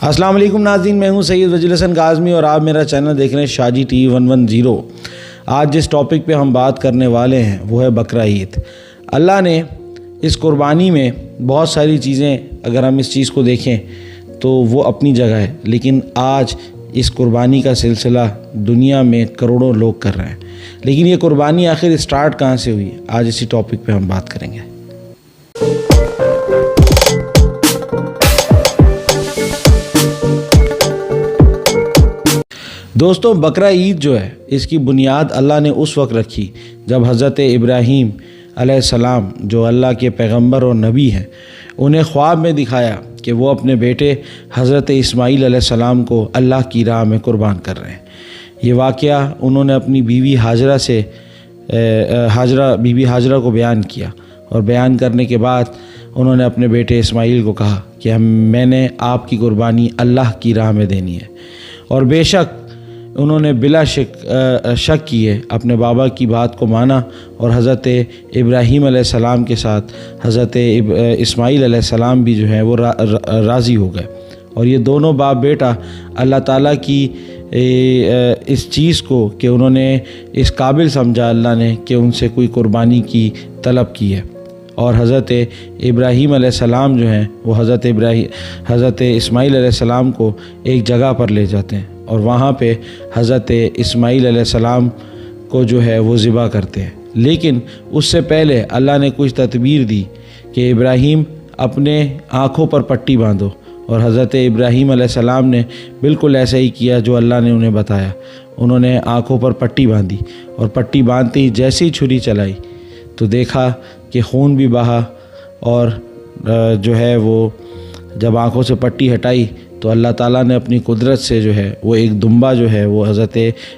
السلام علیکم ناظرین، میں ہوں سید وجیل حسن کاظمی اور آپ میرا چینل دیکھ رہے ہیں شاہ جی ٹی 110۔ آج جس ٹاپک پہ ہم بات کرنے والے ہیں وہ ہے بقرہ عید۔ اللہ نے اس قربانی میں بہت ساری چیزیں، اگر ہم اس چیز کو دیکھیں تو وہ اپنی جگہ ہے، لیکن آج اس قربانی کا سلسلہ دنیا میں کروڑوں لوگ کر رہے ہیں، لیکن یہ قربانی آخر اسٹارٹ کہاں سے ہوئی؟ آج اسی ٹاپک پہ ہم بات کریں گے۔ دوستو، بقرہ عید جو ہے اس کی بنیاد اللہ نے اس وقت رکھی جب حضرت ابراہیم علیہ السلام، جو اللہ کے پیغمبر اور نبی ہیں، انہیں خواب میں دکھایا کہ وہ اپنے بیٹے حضرت اسماعیل علیہ السلام کو اللہ کی راہ میں قربان کر رہے ہیں۔ یہ واقعہ انہوں نے اپنی بیوی ہاجرہ کو بیان کیا، اور بیان کرنے کے بعد انہوں نے اپنے بیٹے اسماعیل کو کہا کہ میں نے آپ کی قربانی اللہ کی راہ میں دینی ہے، اور بے شک انہوں نے بلا شک کیے اپنے بابا کی بات کو مانا، اور حضرت ابراہیم علیہ السلام کے ساتھ حضرت اسماعیل علیہ السلام بھی جو ہیں وہ راضی ہو گئے، اور یہ دونوں باپ بیٹا اللہ تعالیٰ کی اس چیز کو کہ انہوں نے اس قابل سمجھا اللہ نے کہ ان سے کوئی قربانی کی طلب کی ہے، اور حضرت ابراہیم علیہ السلام جو ہیں وہ حضرت اسماعیل علیہ السلام کو ایک جگہ پر لے جاتے ہیں، اور وہاں پہ حضرت اسماعیل علیہ السلام کو جو ہے وہ ذبح کرتے ہیں۔ لیکن اس سے پہلے اللہ نے کچھ تدبیر دی کہ ابراہیم اپنے آنکھوں پر پٹی باندھو، اور حضرت ابراہیم علیہ السلام نے بالکل ایسا ہی کیا جو اللہ نے انہیں بتایا۔ انہوں نے آنکھوں پر پٹی باندھی، اور پٹی باندھتے ہی جیسی چھری چلائی تو دیکھا کہ خون بھی بہا، اور جو ہے وہ جب آنکھوں سے پٹی ہٹائی تو اللہ تعالیٰ نے اپنی قدرت سے جو ہے وہ ایک دمبا جو ہے وہ حضرت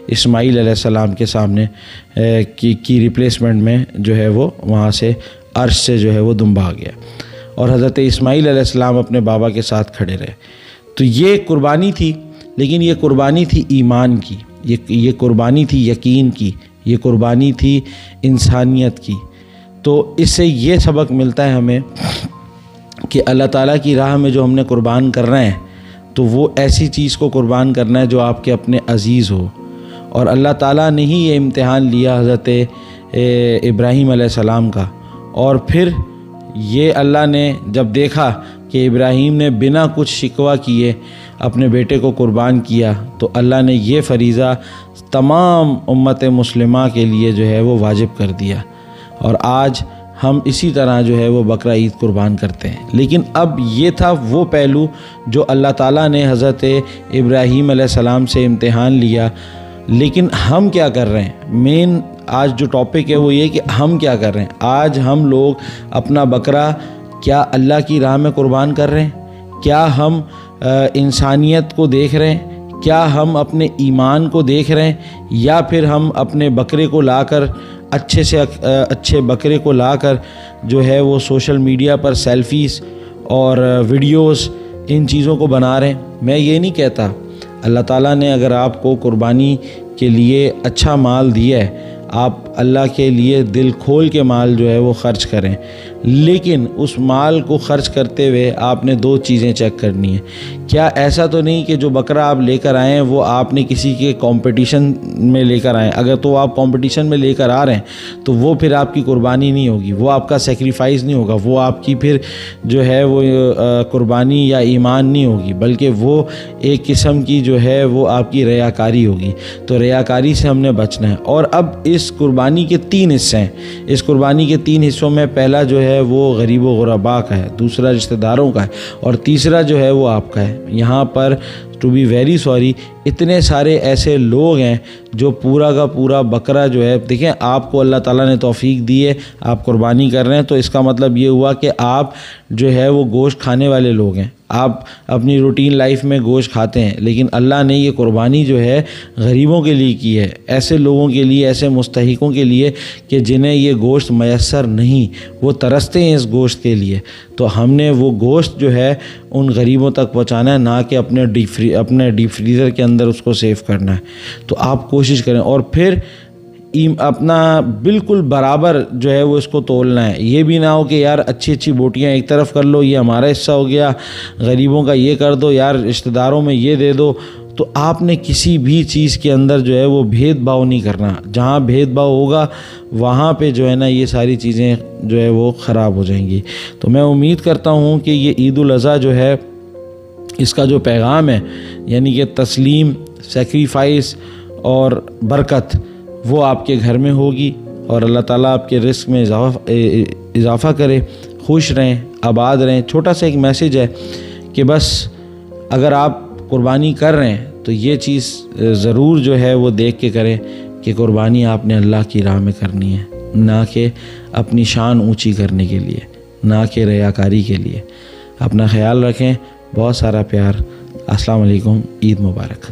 اسماعیل علیہ السلام کے سامنے کی ریپلیسمنٹ میں جو ہے وہ وہاں سے عرش سے جو ہے وہ دمبا آ گیا، اور حضرت اسماعیل علیہ السلام اپنے بابا کے ساتھ کھڑے رہے۔ تو یہ قربانی تھی، لیکن یہ قربانی تھی ایمان کی، یہ قربانی تھی یقین کی، یہ قربانی تھی انسانیت کی۔ تو اس سے یہ سبق ملتا ہے ہمیں کہ اللہ تعالیٰ کی راہ میں جو ہم نے قربان کر رہے ہیں تو وہ ایسی چیز کو قربان کرنا ہے جو آپ کے اپنے عزیز ہو، اور اللہ تعالیٰ نے ہی یہ امتحان لیا حضرت ابراہیم علیہ السلام کا، اور پھر یہ اللہ نے جب دیکھا کہ ابراہیم نے بنا کچھ شکوہ کیے اپنے بیٹے کو قربان کیا، تو اللہ نے یہ فریضہ تمام امت مسلمہ کے لیے جو ہے وہ واجب کر دیا، اور آج ہم اسی طرح جو ہے وہ بقرہ عید قربان کرتے ہیں۔ لیکن اب یہ تھا وہ پہلو جو اللہ تعالیٰ نے حضرت ابراہیم علیہ السلام سے امتحان لیا، لیکن ہم کیا کر رہے ہیں؟ مین آج جو ٹاپک ہے وہ یہ کہ ہم کیا کر رہے ہیں۔ آج ہم لوگ اپنا بقرہ کیا اللہ کی راہ میں قربان کر رہے ہیں؟ کیا ہم انسانیت کو دیکھ رہے ہیں؟ کیا ہم اپنے ایمان کو دیکھ رہے ہیں؟ یا پھر ہم اپنے بکرے کو لا کر اچھے سے اچھے بکرے کو لا کر جو ہے وہ سوشل میڈیا پر سیلفیز اور ویڈیوز ان چیزوں کو بنا رہے ہیں؟ میں یہ نہیں کہتا، اللہ تعالیٰ نے اگر آپ کو قربانی کے لیے اچھا مال دیا ہے، آپ اللہ کے لیے دل کھول کے مال جو ہے وہ خرچ کریں، لیکن اس مال کو خرچ کرتے ہوئے آپ نے دو چیزیں چیک کرنی ہیں۔ کیا ایسا تو نہیں کہ جو بکرا آپ لے کر آئیں وہ آپ نے کسی کے کمپٹیشن میں لے کر آئیں؟ اگر تو آپ کمپٹیشن میں لے کر آ رہے ہیں تو وہ پھر آپ کی قربانی نہیں ہوگی، وہ آپ کا سیکریفائز نہیں ہوگا، وہ آپ کی پھر جو ہے وہ قربانی یا ایمان نہیں ہوگی، بلکہ وہ ایک قسم کی جو ہے وہ آپ کی ریاکاری ہوگی۔ تو ریاکاری سے ہم نے بچنا ہے۔ اور اب اس قربانی کے 3 حصے ہیں۔ اس قربانی کے 3 حصوں میں پہلا جو ہے وہ غریب و غرباء کا ہے، دوسرا رشتہ داروں کا ہے، اور تیسرا جو ہے وہ آپ کا ہے۔ یہاں پر ٹو بی ویری سوری اتنے سارے ایسے لوگ ہیں جو پورا کا پورا بکرا جو ہے، دیکھیں آپ کو اللہ تعالیٰ نے توفیق دی ہے، آپ قربانی کر رہے ہیں، تو اس کا مطلب یہ ہوا کہ آپ جو ہے وہ گوشت کھانے والے لوگ ہیں، آپ اپنی روٹین لائف میں گوشت کھاتے ہیں، لیکن اللہ نے یہ قربانی جو ہے غریبوں کے لیے کی ہے، ایسے لوگوں کے لیے، ایسے مستحقوں کے لیے کہ جنہیں یہ گوشت میسر نہیں، وہ ترستے ہیں اس گوشت کے لیے۔ تو ہم نے وہ گوشت جو ہے ان غریبوں تک پہنچانا ہے، نہ کہ اپنے ڈیپ فریزر کے اندر اس کو سیو کرنا ہے۔ تو آپ کوشش کریں، اور پھر اپنا بالکل برابر جو ہے وہ اس کو تولنا ہے. یہ بھی نہ ہو کہ یار اچھی اچھی بوٹیاں ایک طرف کر لو، یہ ہمارا حصہ ہو گیا، غریبوں کا یہ کر دو، یار رشتہ داروں میں یہ دے دو. تو آپ نے کسی بھی چیز کے اندر جو ہے وہ بھید بھاؤ نہیں کرنا. جہاں بھید بھاؤ ہوگا وہاں پہ جو ہے نا یہ ساری چیزیں جو ہے وہ خراب ہو جائیں گی. تو میں امید کرتا ہوں کہ یہ عید الاضحیٰ جو ہے اس کا جو پیغام ہے، یعنی کہ تسلیم، سیکریفائس اور برکت، وہ آپ کے گھر میں ہوگی، اور اللہ تعالیٰ آپ کے رزق میں اضافہ کرے. خوش رہیں، آباد رہیں. چھوٹا سا ایک میسیج ہے کہ بس اگر آپ قربانی کر رہے ہیں تو یہ چیز ضرور جو ہے وہ دیکھ کے کریں کہ قربانی آپ نے اللہ کی راہ میں کرنی ہے، نہ کہ اپنی شان اونچی کرنے کے لیے، نہ کہ ریاکاری کے لیے. اپنا خیال رکھیں. بہت سارا پیار. السلام علیکم. عید مبارک.